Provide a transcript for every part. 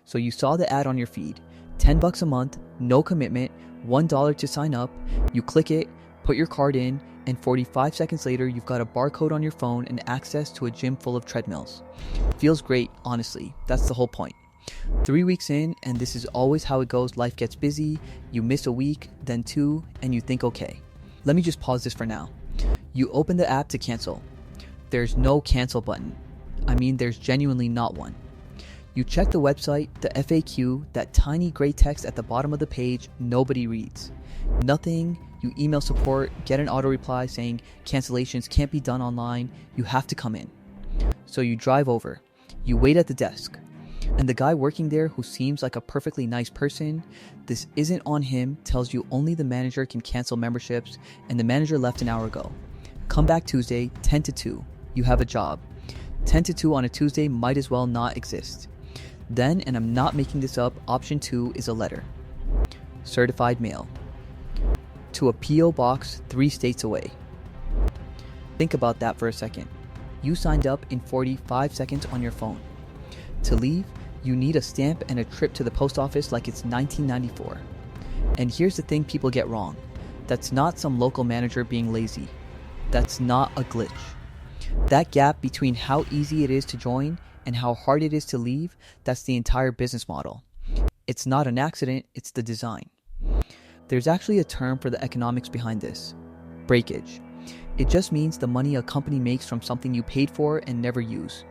So you saw the ad on your feed. $10 a month, no commitment, $1 to sign up. You click it, put your card in, and 45 seconds later, you've got a barcode on your phone and access to a gym full of treadmills. Feels great, honestly. That's the whole point. 3 weeks in, and this is always how it goes. Life gets busy, you miss a week, then 2, and you think, okay, let me just pause this for now. You open the app to cancel. There's no cancel button. I mean, there's genuinely not one. You check the website, the FAQ, that tiny gray text at the bottom of the page nobody reads. Nothing. You email support, get an auto reply saying cancellations can't be done online, you have to come in. So you drive over. You wait at the desk. And the guy working there, who seems like a perfectly nice person, this isn't on him, tells you only the manager can cancel memberships, and the manager left an hour ago. Come back Tuesday, 10 to 2. You have a job. 10 to 2 on a Tuesday might as well not exist. Then, and I'm not making this up, option 2 is a letter. Certified mail. To a P.O. box 3 states away. Think about that for a second. You signed up in 45 seconds on your phone. To leave, you need a stamp and a trip to the post office like it's 1994. And here's the thing people get wrong. That's not some local manager being lazy. That's not a glitch. That gap between how easy it is to join and how hard it is to leave, that's the entire business model. It's not an accident, it's the design. There's actually a term for the economics behind this. Breakage. It just means the money a company makes from something you paid for and never use.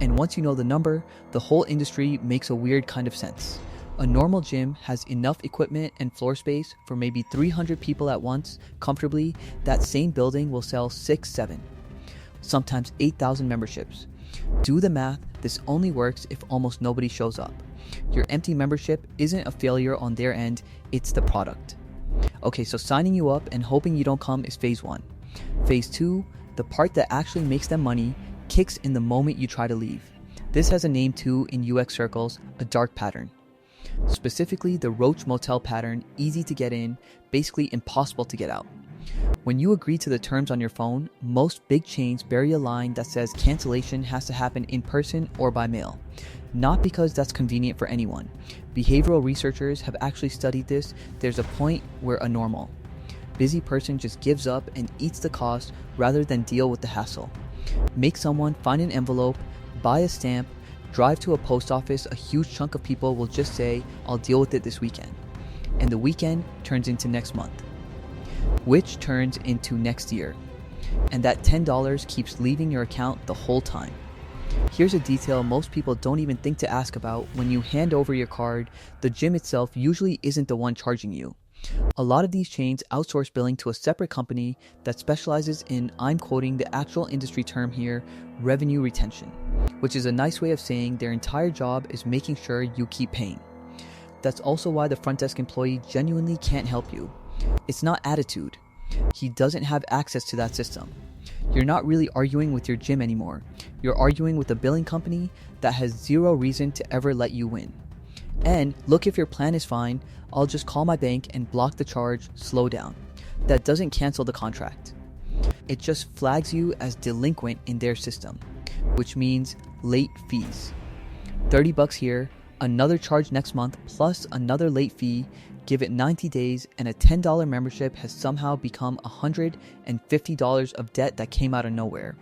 And once you know the number, the whole industry makes a weird kind of sense. A normal gym has enough equipment and floor space for maybe 300 people at once, comfortably. That same building will sell 6, 7, sometimes 8,000 memberships. Do the math, this only works if almost nobody shows up. Your empty membership isn't a failure on their end, it's the product. Okay, so signing you up and hoping you don't come is phase 1. Phase 2, the part that actually makes them money, kicks in the moment you try to leave. This has a name too in UX circles, a dark pattern. Specifically the Roach Motel pattern, easy to get in, basically impossible to get out. When you agree to the terms on your phone, most big chains bury a line that says cancellation has to happen in person or by mail. Not because that's convenient for anyone. Behavioral researchers have actually studied this. There's a point where a normal, busy person just gives up and eats the cost rather than deal with the hassle. Make someone find an envelope, buy a stamp, drive to a post office. A huge chunk of people will just say, I'll deal with it this weekend. And the weekend turns into next month, which turns into next year. And that $10 keeps leaving your account the whole time. Here's a detail most people don't even think to ask about. When you hand over your card, the gym itself usually isn't the one charging you. A lot of these chains outsource billing to a separate company that specializes in, I'm quoting the actual industry term here, revenue retention, which is a nice way of saying their entire job is making sure you keep paying. That's also why the front desk employee genuinely can't help you. It's not attitude. He doesn't have access to that system. You're not really arguing with your gym anymore. You're arguing with a billing company that has zero reason to ever let you win. And look, if your plan is fine, I'll just call my bank and block the charge, slow down. That doesn't cancel the contract. It just flags you as delinquent in their system, which means late fees. $30 here, another charge next month, plus another late fee. Give it 90 days and a $10 membership has somehow become $150 of debt that came out of nowhere.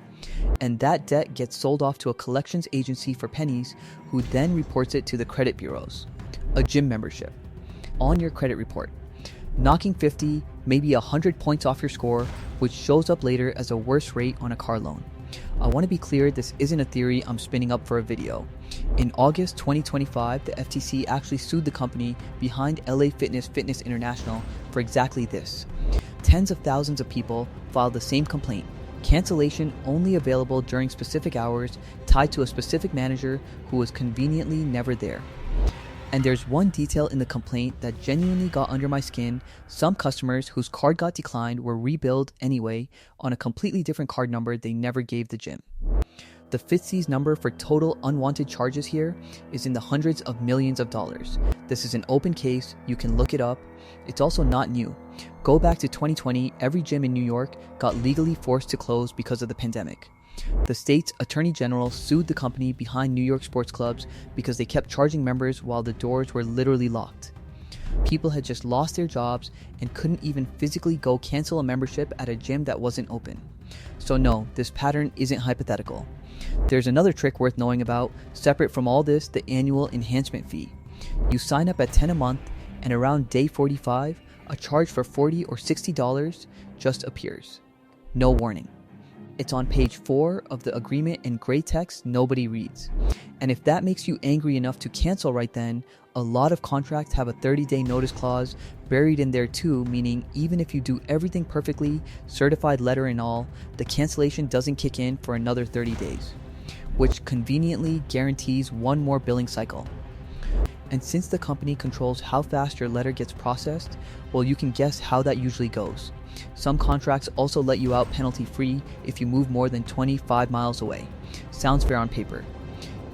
And that debt gets sold off to a collections agency for pennies, who then reports it to the credit bureaus. A gym membership on your credit report, knocking 50, maybe 100 points off your score, which shows up later as a worse rate on a car loan. I want to be clear, this isn't a theory I'm spinning up for a video. In August 2025, the FTC actually sued the company behind LA Fitness International for exactly this. Tens of thousands of people filed the same complaint. Cancellation only available during specific hours, tied to a specific manager who was conveniently never there. And there's one detail in the complaint that genuinely got under my skin. Some customers whose card got declined were rebilled anyway on a completely different card number they never gave the gym. The FTC's number for total unwanted charges here is in the hundreds of millions of dollars. This is an open case, you can look it up. It's also not new. Go back to 2020, every gym in New York got legally forced to close because of the pandemic. The state's attorney general sued the company behind New York sports clubs because they kept charging members while the doors were literally locked. People had just lost their jobs and couldn't even physically go cancel a membership at a gym that wasn't open. So no, this pattern isn't hypothetical. There's another trick worth knowing about, separate from all this, the annual enhancement fee. You sign up at $10 a month, and around day 45, a charge for $40 or $60 just appears. No warning. It's on page 4 of the agreement in gray text nobody reads. And if that makes you angry enough to cancel right then, a lot of contracts have a 30-day notice clause buried in there too, meaning even if you do everything perfectly, certified letter and all, the cancellation doesn't kick in for another 30 days, which conveniently guarantees one more billing cycle. And since the company controls how fast your letter gets processed, well, you can guess how that usually goes. Some contracts also let you out penalty-free if you move more than 25 miles away. Sounds fair on paper.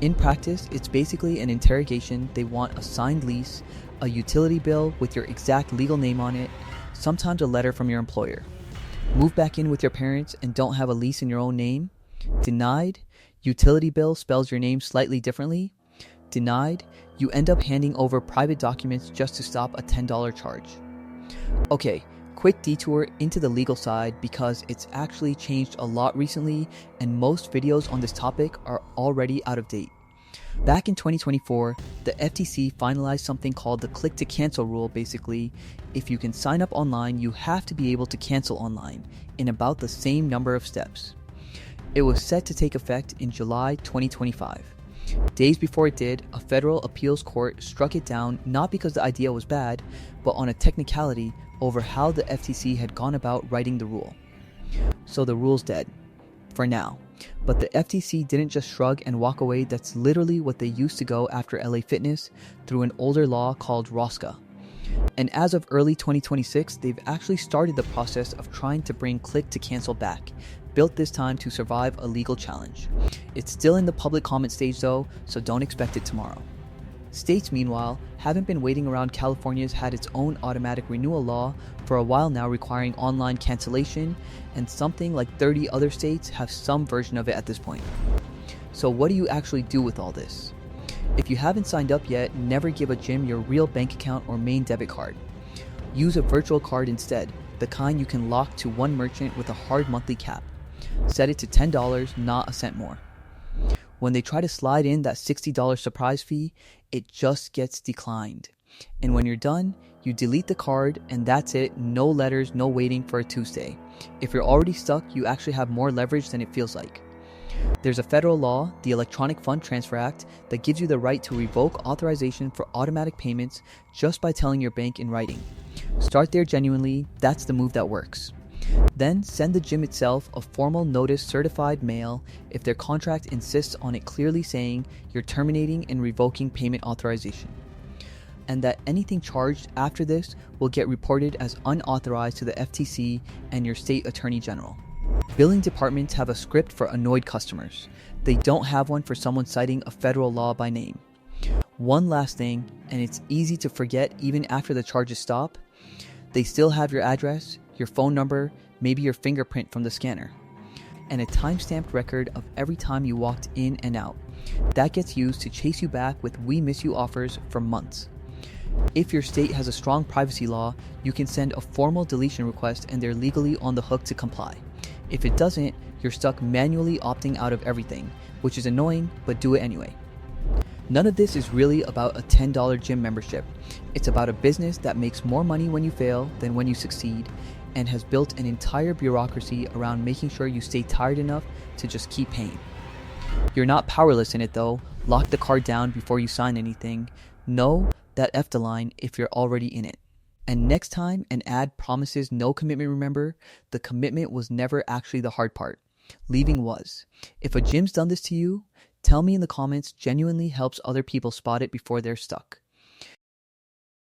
In practice, it's basically an interrogation. They want a signed lease, a utility bill with your exact legal name on it, sometimes a letter from your employer. Move back in with your parents and don't have a lease in your own name? Denied. Utility bill spells your name slightly differently? Denied. You end up handing over private documents just to stop a $10 charge. Okay, quick detour into the legal side because it's actually changed a lot recently and most videos on this topic are already out of date. Back in 2024, the FTC finalized something called the click to cancel rule. Basically, if you can sign up online, you have to be able to cancel online in about the same number of steps. It was set to take effect in July 2025. Days before it did, a federal appeals court struck it down not because the idea was bad, but on a technicality over how the FTC had gone about writing the rule. So the rule's dead. For now. But the FTC didn't just shrug and walk away. That's literally what they used to go after LA Fitness through an older law called ROSCA. And as of early 2026, they've actually started the process of trying to bring click to cancel back, built this time to survive a legal challenge. It's still in the public comment stage though, so don't expect it tomorrow. States, meanwhile, haven't been waiting around. California's had its own automatic renewal law for a while now requiring online cancellation, and something like 30 other states have some version of it at this point. So what do you actually do with all this? If you haven't signed up yet, never give a gym your real bank account or main debit card. Use a virtual card instead, the kind you can lock to one merchant with a hard monthly cap. Set it to $10, not a cent more. When they try to slide in that $60 surprise fee, it just gets declined. And when you're done, you delete the card and that's it. No letters, no waiting for a Tuesday. If you're already stuck, you actually have more leverage than it feels like. There's a federal law, the Electronic Fund Transfer Act, that gives you the right to revoke authorization for automatic payments just by telling your bank in writing. Start there genuinely, that's the move that works. Then send the gym itself a formal notice certified mail if their contract insists on it clearly saying you're terminating and revoking payment authorization, and that anything charged after this will get reported as unauthorized to the FTC and your state attorney general. Billing departments have a script for annoyed customers. They don't have one for someone citing a federal law by name. One last thing, and it's easy to forget even after the charges stop, they still have your address, your phone number, maybe your fingerprint from the scanner, and a time-stamped record of every time you walked in and out. That gets used to chase you back with "we miss you" offers for months. If your state has a strong privacy law, you can send a formal deletion request and they're legally on the hook to comply. If it doesn't, you're stuck manually opting out of everything, which is annoying, but do it anyway. None of this is really about a $10 gym membership. It's about a business that makes more money when you fail than when you succeed, and has built an entire bureaucracy around making sure you stay tired enough to just keep paying. You're not powerless in it though. Lock the card down before you sign anything. Know that EFTA line if you're already in it. And next time an ad promises no commitment, remember, the commitment was never actually the hard part. Leaving was. If a gym's done this to you, tell me in the comments. Genuinely helps other people spot it before they're stuck.